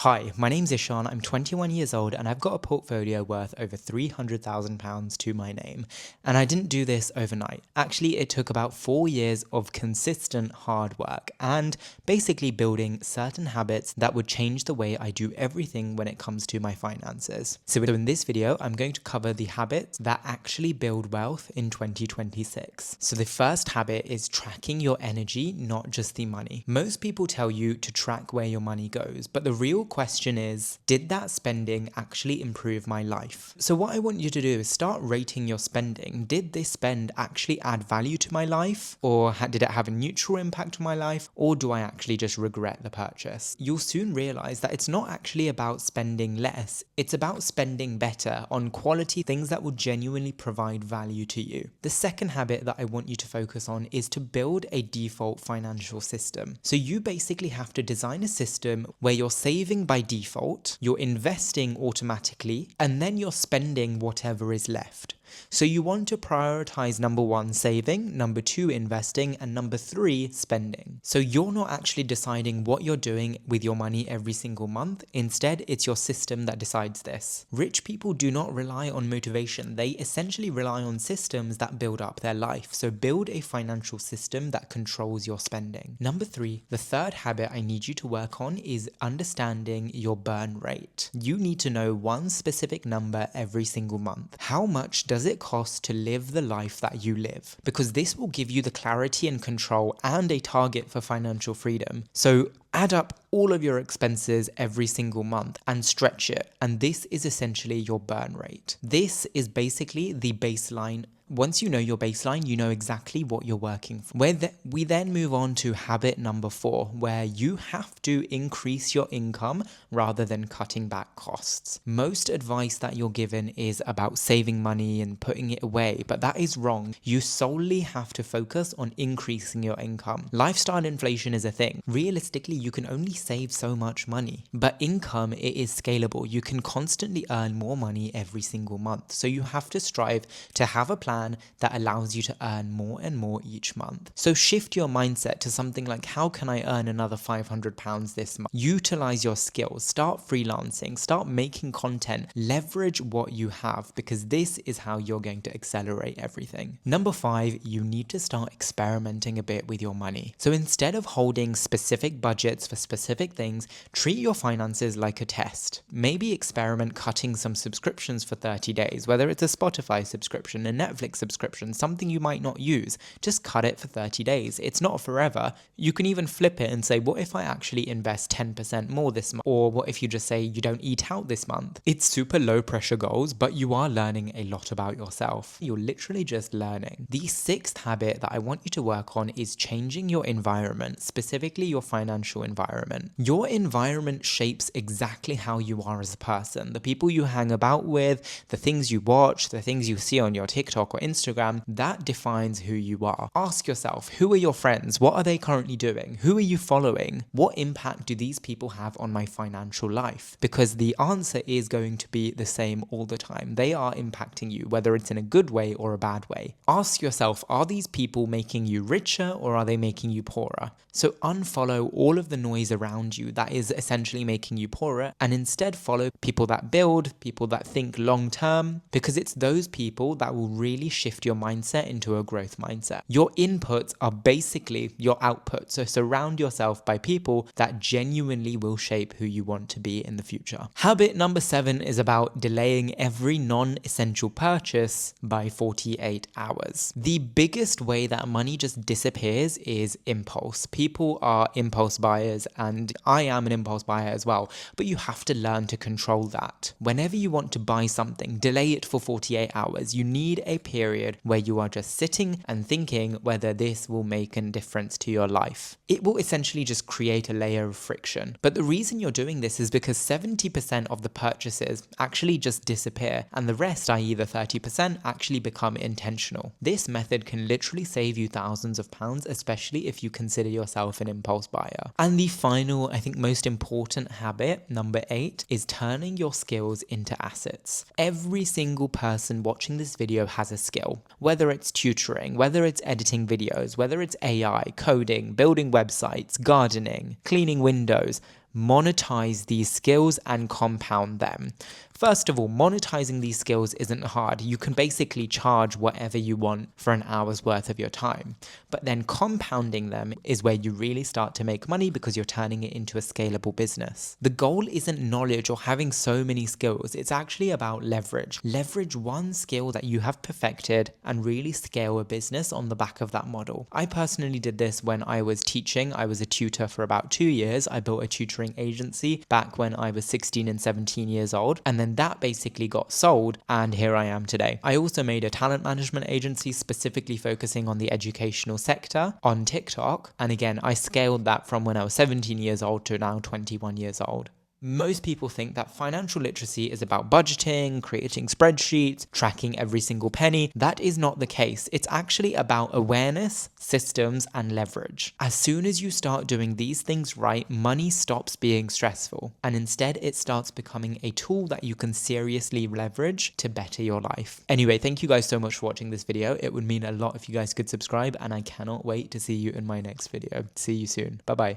Hi, my name's Ishan, I'm 21 years old and I've got a portfolio worth over £300,000 to my name. And I didn't do this overnight. Actually, it took about 4 years of consistent hard work and basically building certain habits that would change the way I do everything when it comes to my finances. So in this video, I'm going to cover the habits that actually build wealth in 2026. So the first habit is tracking your energy, not just the money. Most people tell you to track where your money goes, but the real question is, did that spending actually improve my life? So what I want you to do is start rating your spending. Did this spend actually add value to my life? Or did it have a neutral impact on my life? Or do I actually just regret the purchase? You'll soon realize that it's not actually about spending less. It's about spending better on quality things that will genuinely provide value to you. The second habit that I want you to focus on is to build a default financial system. So you basically have to design a system where you're saving by default, you're investing automatically, and then you're spending whatever is left. So you want to prioritize number 1, saving, number 2, investing, and number 3, spending. So you're not actually deciding what you're doing with your money every single month. Instead, it's your system that decides this. Rich people do not rely on motivation. They essentially rely on systems that build up their life. So build a financial system that controls your spending. Number 3, the third habit I need you to work on is understanding your burn rate. You need to know one specific number every single month. How much does it cost to live the life that you live? Because this will give you the clarity and control and a target for financial freedom. So add up all of your expenses every single month and stretch it. And this is essentially your burn rate. This is basically the baseline. Once you know your baseline, you know exactly what you're working for. We then move on to habit number 4, where you have to increase your income rather than cutting back costs. Most advice that you're given is about saving money and putting it away, but that is wrong. You solely have to focus on increasing your income. Lifestyle inflation is a thing. Realistically, you can only save so much money, but income, it is scalable. You can constantly earn more money every single month. So you have to strive to have a plan that allows you to earn more and more each month. So shift your mindset to something like, how can I earn another £500 this month? Utilize your skills, start freelancing, start making content, leverage what you have, because this is how you're going to accelerate everything. Number 5, you need to start experimenting a bit with your money. So instead of holding specific budgets for specific things, treat your finances like a test. Maybe experiment cutting some subscriptions for 30 days, whether it's a Spotify subscription, a Netflix subscription, something you might not use. Just cut it for 30 days. It's not forever. You can even flip it and say, what if I actually invest 10% more this month? Or what if you just say you don't eat out this month? It's super low pressure goals, but you are learning a lot about yourself. You're literally just learning. The 6th habit that I want you to work on is changing your environment, specifically your financial environment. Your environment shapes exactly how you are as a person. The people you hang about with, the things you watch, the things you see on your TikTok or Instagram, that defines who you are. Ask yourself, who are your friends? What are they currently doing? Who are you following? What impact do these people have on my financial life? Because the answer is going to be the same all the time. They are impacting you, whether it's in a good way or a bad way. Ask yourself, are these people making you richer or are they making you poorer? So unfollow all of the noise around you that is essentially making you poorer, and instead follow people that build, people that think long term, because it's those people that will really shift your mindset into a growth mindset. Your inputs are basically your outputs. So surround yourself by people that genuinely will shape who you want to be in the future. Habit number 7 is about delaying every non-essential purchase by 48 hours. The biggest way that money just disappears is impulse. People are impulse buyers, and I am an impulse buyer as well, but you have to learn to control that. Whenever you want to buy something, delay it for 48 hours. You need a period where you are just sitting and thinking whether this will make a difference to your life. It will essentially just create a layer of friction. But the reason you're doing this is because 70% of the purchases actually just disappear, and the rest, i.e. the 30%, actually become intentional. This method can literally save you thousands of pounds, especially if you consider yourself an impulse buyer. And the final, I think most important habit, number 8, is turning your skills into assets. Every single person watching this video has a skill, whether it's tutoring, whether it's editing videos, whether it's AI, coding, building websites, gardening, cleaning windows. monetize these skills and compound them. First of all, monetizing these skills isn't hard. You can basically charge whatever you want for an hour's worth of your time. But then compounding them is where you really start to make money because you're turning it into a scalable business. The goal isn't knowledge or having so many skills. It's actually about leverage. Leverage one skill that you have perfected and really scale a business on the back of that model. I personally did this when I was teaching. I was a tutor for about 2 years. I built a tutoring agency back when I was 16 and 17 years old. And then that basically got sold, and here I am today. I also made a talent management agency specifically focusing on the educational sector on TikTok. And again, I scaled that from when I was 17 years old to now 21 years old. Most people think that financial literacy is about budgeting, creating spreadsheets, tracking every single penny. That is not the case. It's actually about awareness, systems, and leverage. As soon as you start doing these things right, money stops being stressful, and instead it starts becoming a tool that you can seriously leverage to better your life. Anyway, thank you guys so much for watching this video. It would mean a lot if you guys could subscribe, and I cannot wait to see you in my next video. See you soon. Bye-bye.